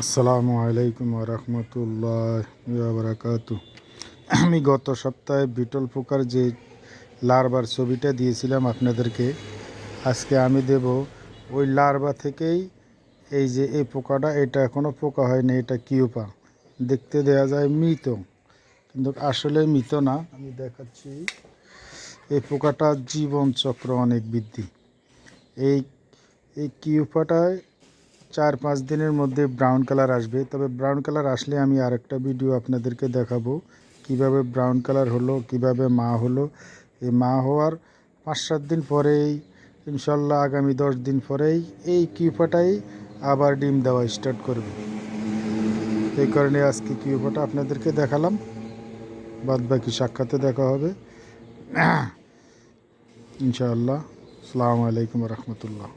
আসসালামু আলাইকুম রহমতুল্লাহ বারাকাতু। আমি গত সপ্তাহে বিটল পোকার যে লার্ভার ছবিটা দিয়েছিলাম আপনাদেরকে, আজকে আমি দেব ওই লার্ভা থেকেই। এই যে এই পোকাটা, এটা এখনও পোকা হয়নি, এটা কিউপা। দেখতে দেয়া যায় মৃত, কিন্তু আসলে মৃত না। আমি দেখাচ্ছি, এই পোকাটার জীবনচক্র অনেক বৃদ্ধি। এই এই কিউপাটায় 4-5 দিনের মধ্যে ব্রাউন কালার আসবে। তবে ব্রাউন কালার আসলে আমি আরেকটা ভিডিও আপনাদেরকে দেখাবো কিভাবে ব্রাউন কালার হলো, কিভাবে মা হলো। এই মা হওয়ার 5-7 দিন পরেই, ইনশাল্লাহ আগামী 10 দিন পরেই এই কিউপাটাই আবার ডিম দেওয়া স্টার্ট করবে। এই কারণে আজকে কিউপাটা আপনাদেরকে দেখালাম। বাদ বাকি সাক্ষাতে দেখা হবে ইনশাআল্লাহ। আসসালামু আলাইকুম রহমতুল্লাহ।